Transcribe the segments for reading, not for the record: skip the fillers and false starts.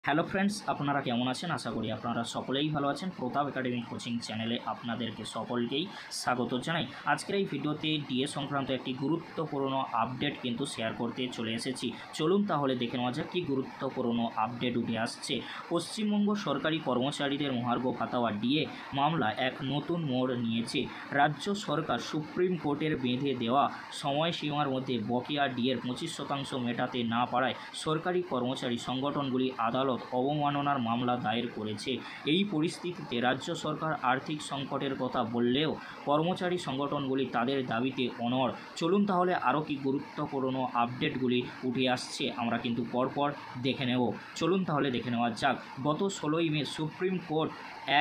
Hello friends, আপনারা কেমন আছেন? আশা করি আপনারা সকলেই ভালো আছেন। প্রতাপ একাডেমি কোচিং চ্যানেলে আপনাদেরকে সকলকেই স্বাগত জানাই। আজকের এই ভিডিওতে ডিএ সংক্রান্ত একটি গুরুত্বপূর্ণ আপডেট কিন্তু শেয়ার করতে চলে এসেছি। চলুন তাহলে দেখে নেওয়া যাক কী গুরুত্বপূর্ণ আপডেট উঠে আসছে। পশ্চিমবঙ্গ সরকারি কর্মচারীদের মহার্ঘ ভাতা বা ডিএ মামলা এক নতুন মোড় নিয়েছে। রাজ্য সরকার সুপ্রিম কোর্টের বেঁধে দেওয়া সময়সীমার মধ্যে বকেয়া ডিএর 25% মেটাতে না পারায় সরকারি কর্মচারী সংগঠনগুলি আদালত অবমাননার মামলা দায়ের করেছে। এই পরিস্থিতিতে রাজ্য সরকার আর্থিক সংকটের কথা বললেও কর্মচারী সংগঠনগুলি তাদের দাবিতে অনড়। চলুন তাহলে আরও কি গুরুত্বপূর্ণ আপডেটগুলি উঠে আসছে আমরা কিন্তু পরপর দেখে নেব। চলুন তাহলে দেখে নেওয়া যাক। গত 16ই মে সুপ্রিম কোর্ট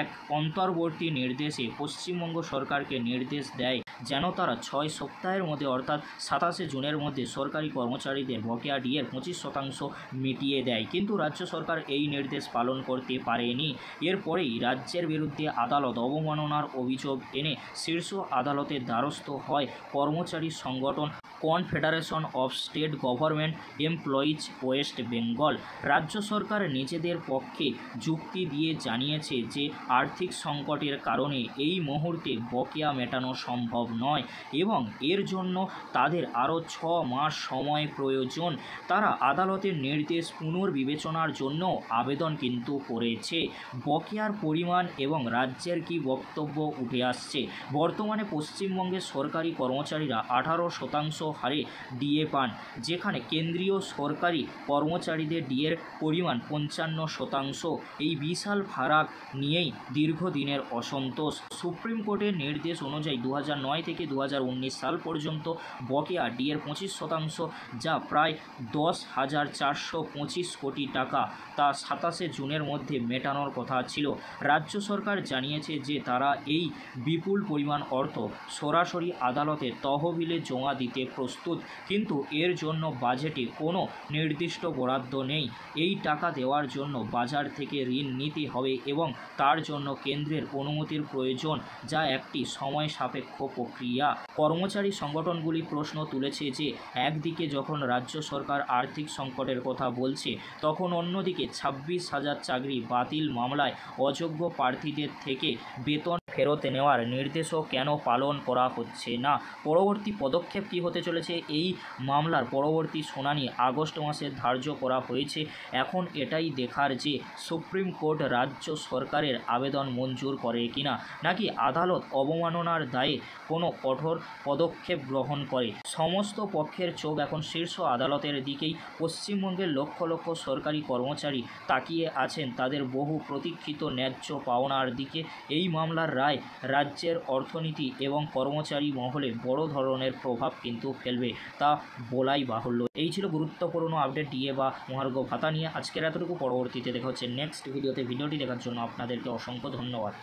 এক অন্তর্বর্তী নির্দেশে পশ্চিমবঙ্গ সরকারকে নির্দেশ দেয় যেন তারা 6 সপ্তাহের মধ্যে অর্থাৎ 27শে জুনের মধ্যে সরকারি কর্মচারীদের বকেয়া ডিএর 25% মিটিয়ে দেয়। কিন্তু রাজ্য সরকার এই নির্দেশ পালন করতে পারেনি। এরপরেই রাজ্যের বিরুদ্ধে আদালত অবমাননার অভিযোগ এনে শীর্ষ আদালতের দ্বারস্থ হয় কর্মচারী সংগঠন confederation of state government employees West Bengal. রাজ্য সরকার নিজেদের পক্ষে যুক্তি দিয়ে জানিয়েছে যে আর্থিক সংকটের কারণে এই মুহূর্তে বকেয়া মেটানো সম্ভব নয় এবং এর জন্য তাদের আরও 6 মাস সময় প্রয়োজন। তারা আদালতের নির্দেশ পুনর্বিবেচনার জন্য আবেদন কিন্তু করেছে। বকেয়ার পরিমাণ এবং রাজ্যের কি বক্তব্য উঠে আসছে। বর্তমানে পশ্চিমবঙ্গের সরকারি কর্মচারীরা 18% হারে ডিএ পান, যেখানে কেন্দ্রীয় সরকারি কর্মচারীদের ডিএর পরিমাণ 55%। এই বিশাল ফারাক নিয়েই দীর্ঘদিনের অসন্তোষ। সুপ্রিম কোর্টের নির্দেশ অনুযায়ী 2009 থেকে 2019 সাল পর্যন্ত বকেয়া ডিএর 25%, যা প্রায় 10,425 কোটি টাকা, তা 27শে জুনের মধ্যে মেটানোর কথা ছিল। রাজ্য সরকার জানিয়েছে যে তারা এই বিপুল পরিমাণ অর্থ সরাসরি আদালতে তহবিলে জমা দিতে প্রস্তুত, কিন্তু এর জন্য বাজেটে কোনো নির্দিষ্ট বরাদ্দ নেই। এই টাকা দেওয়ার জন্য বাজার থেকে ঋণ নিতে হবে এবং তার জন্য কেন্দ্রের অনুমতির প্রয়োজন, যা একটি সময় সাপেক্ষ প্রক্রিয়া। কর্মচারী সংগঠনগুলি প্রশ্ন তুলেছে যে একদিকে যখন রাজ্য সরকার আর্থিক সংকটের কথা বলছে, তখন অন্যদিকে 26,000 চাকরি বাতিল মামলায় অযোগ্য প্রার্থীদের থেকে বেতন ফেরত নেওয়ার নির্দেশও কেন পালন করা হচ্ছে না। পরবর্তী পদক্ষেপ কী হতে চলেছে? এই মামলার পরবর্তী শুনানি আগস্ট মাসে ধার্য করা হয়েছে। এখন এটাই দেখার যে সুপ্রিম কোর্ট রাজ্য সরকারের আবেদন মঞ্জুর করে কিনা, নাকি আদালত অবমাননার দায়ে কোনো কঠোর পদক্ষেপ গ্রহণ করে। সমস্ত পক্ষের চোখ এখন শীর্ষ আদালতের দিকেই। পশ্চিমবঙ্গের লক্ষ লক্ষ সরকারি কর্মচারী তাকিয়ে আছেন তাদের বহু প্রতীক্ষিত ন্যায্য পাওনার দিকে। এই মামলার রায় রাজ্যের অর্থনীতি এবং কর্মচারী মহলে বড় ধরনের প্রভাব কিন্তু ফেলবে, তা বলাই বাহুল্য। এই ছিল গুরুত্বপূর্ণ আপডেট ডিএ বা মহার্ঘ ভাতা নিয়ে। আজকের এতটুকু। পরবর্তীতে দেখা হচ্ছে নেক্সট ভিডিওতে। ভিডিওটি দেখার জন্য আপনাদেরকে অসংখ্য ধন্যবাদ।